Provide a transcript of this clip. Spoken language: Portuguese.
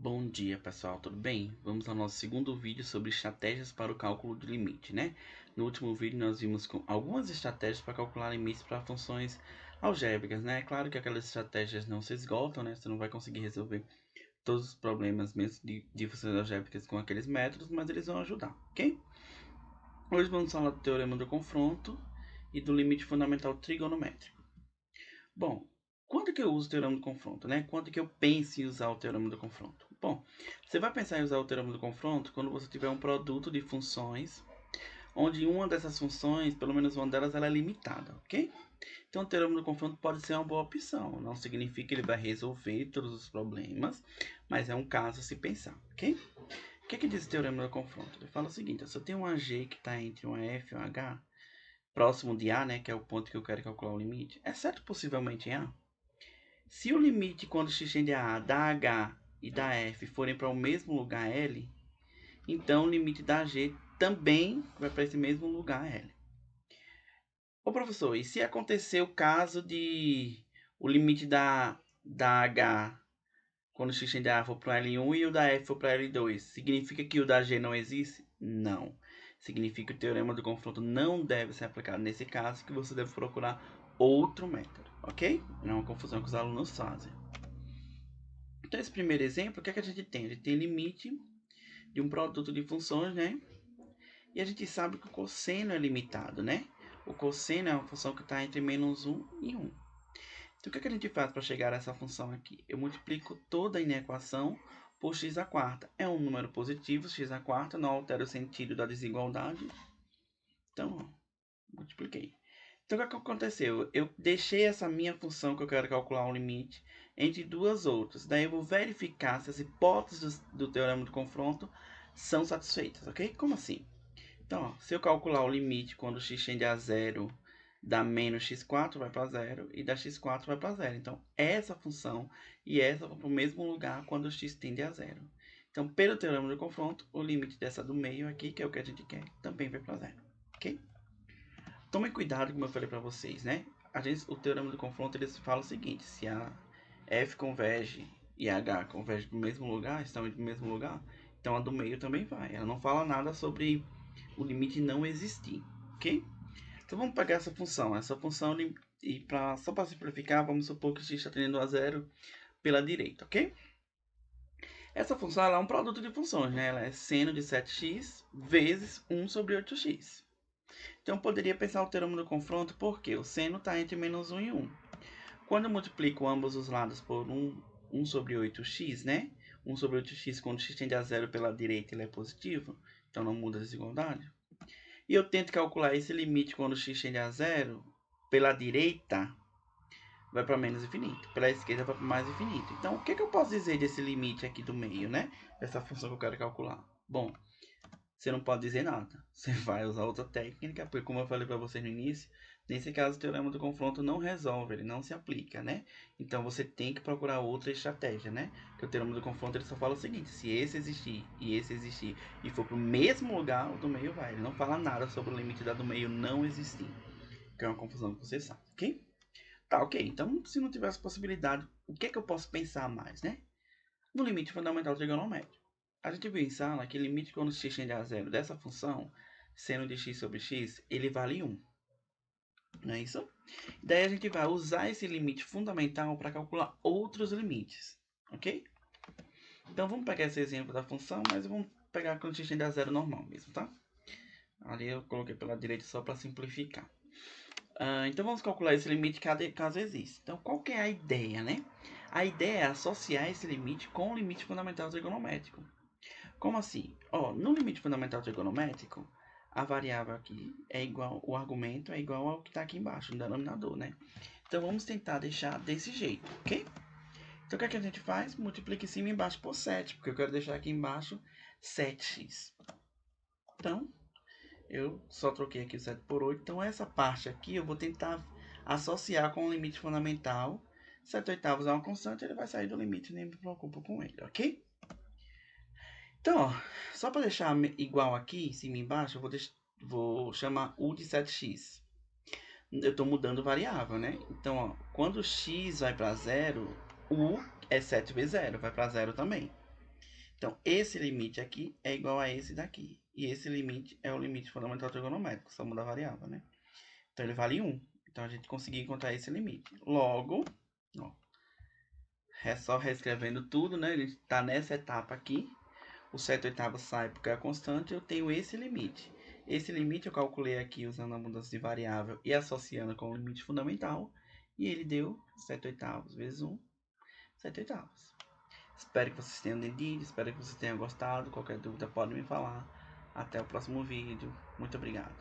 Bom dia, pessoal, tudo bem? Vamos ao nosso segundo vídeo sobre estratégias para o cálculo de limite, né? No último vídeo nós vimos algumas estratégias para calcular limites para funções algébricas, né? É claro que aquelas estratégias não se esgotam, né? Você não vai conseguir resolver todos os problemas mesmo de funções algébricas com aqueles métodos, mas eles vão ajudar, ok? Hoje vamos falar do teorema do confronto e do limite fundamental trigonométrico. Bom, quando que eu uso o teorema do confronto, né? Quando que eu penso em usar o teorema do confronto? Bom, você vai pensar em usar o teorema do confronto quando você tiver um produto de funções, onde uma dessas funções, pelo menos uma delas, ela é limitada, ok? Então, o teorema do confronto pode ser uma boa opção. Não significa que ele vai resolver todos os problemas, mas é um caso a se pensar, ok? O que diz o teorema do confronto? Ele fala o seguinte: se eu tenho uma G que está entre uma F e um H, próximo de A, né, que é o ponto que eu quero calcular o limite, exceto possivelmente em A, se o limite quando x tende a da H e da F forem para o mesmo lugar L, então o limite da G também vai para esse mesmo lugar L. Ô professor, e se acontecer o caso de o limite da H quando o x tende a for para L1 e o da F for para L2, significa que o da G não existe? Não. Significa que o teorema do confronto não deve ser aplicado nesse caso, que você deve procurar outro método, ok? Não é uma confusão que os alunos fazem. Então, esse primeiro exemplo, o que a gente tem? A gente tem limite de um produto de funções, né? E a gente sabe que o cosseno é limitado, né? O cosseno é uma função que está entre menos 1 e 1. Então, o que a gente faz para chegar a essa função aqui? Eu multiplico toda a inequação por x à quarta. É um número positivo, x à quarta, não altera o sentido da desigualdade. Então, ó, multipliquei. Então, o que aconteceu? Eu deixei essa minha função que eu quero calcular um limite entre duas outras. Daí eu vou verificar se as hipóteses do teorema do confronto são satisfeitas, ok? Como assim? Então, ó, se eu calcular o limite quando x tende a zero, da menos x4 vai para zero e da x4 vai para zero. Então, essa função e essa vão para o mesmo lugar quando x tende a zero. Então, pelo teorema do confronto, o limite dessa do meio aqui, que é o que a gente quer, também vai para zero, ok? Tomem cuidado, como eu falei para vocês, né? O teorema do confronto eles fala o seguinte: se a F converge e a H converge do mesmo lugar, estão no mesmo lugar, então a do meio também vai. Ela não fala nada sobre o limite não existir, ok? Então vamos pegar essa função. E só para simplificar, vamos supor que x está tendendo a zero pela direita, ok? Essa função ela é um produto de funções, né? Ela é seno de 7x vezes 1 sobre 8x. Então, eu poderia pensar o teorema do confronto porque o seno está entre menos 1 e 1. Quando eu multiplico ambos os lados por 1 sobre 8x, né? 1 sobre 8x, quando x tende a zero pela direita, ele é positivo. Então, não muda a desigualdade. E eu tento calcular esse limite quando x tende a zero pela direita, vai para menos infinito. Pela esquerda, vai para mais infinito. Então, o que eu posso dizer desse limite aqui do meio, né? Dessa função que eu quero calcular. Bom, você não pode dizer nada. Você vai usar outra técnica, porque como eu falei para vocês no início, nesse caso o teorema do confronto não resolve, ele não se aplica, né? Então você tem que procurar outra estratégia, né? Porque o teorema do confronto ele só fala o seguinte: se esse existir e esse existir e for para o mesmo lugar, o do meio vai. Ele não fala nada sobre o limite da do meio não existir, que é uma confusão que você sabe, ok? Tá, ok. Então, se não tiver essa possibilidade, o que eu posso pensar mais, né? No limite fundamental trigonométrico. A gente viu em sala que o limite quando x tende a zero dessa função, seno de x sobre x, ele vale 1. Não é isso? Daí a gente vai usar esse limite fundamental para calcular outros limites. Ok? Então vamos pegar esse exemplo da função, mas vamos pegar quando x tende a zero normal mesmo, tá? Ali eu coloquei pela direita só para simplificar. Então vamos calcular esse limite caso exista. Então qual que é a ideia, né? A ideia é associar esse limite com o limite fundamental trigonométrico. Como assim? No limite fundamental trigonométrico, a variável aqui é igual, o argumento é igual ao que está aqui embaixo, no denominador, né? Então vamos tentar deixar desse jeito, ok? Então o que a gente faz? Multiplica em cima e embaixo por 7, porque eu quero deixar aqui embaixo 7x. Então, eu só troquei aqui o 7 por 8, então essa parte aqui eu vou tentar associar com o limite fundamental. 7 oitavos é uma constante, ele vai sair do limite, nem me preocupo com ele, ok? Então, só para deixar igual aqui, em cima e embaixo, eu vou chamar u de 7x. Eu estou mudando variável, né? Então, quando x vai para zero, u é 7 vezes 0, vai para zero também. Então, esse limite aqui é igual a esse daqui. E esse limite é o limite fundamental trigonométrico, só muda a variável, né? Então, ele vale 1. Então, a gente conseguiu encontrar esse limite. Logo, ó, é só reescrevendo tudo, né? Ele está nessa etapa aqui. O 7/8 sai porque é constante. Eu tenho esse limite. Esse limite eu calculei aqui usando a mudança de variável e associando com o limite fundamental. E ele deu 7/8 vezes 1, 7/8. Espero que vocês tenham entendido, espero que vocês tenham gostado. Qualquer dúvida pode me falar. Até o próximo vídeo. Muito obrigado.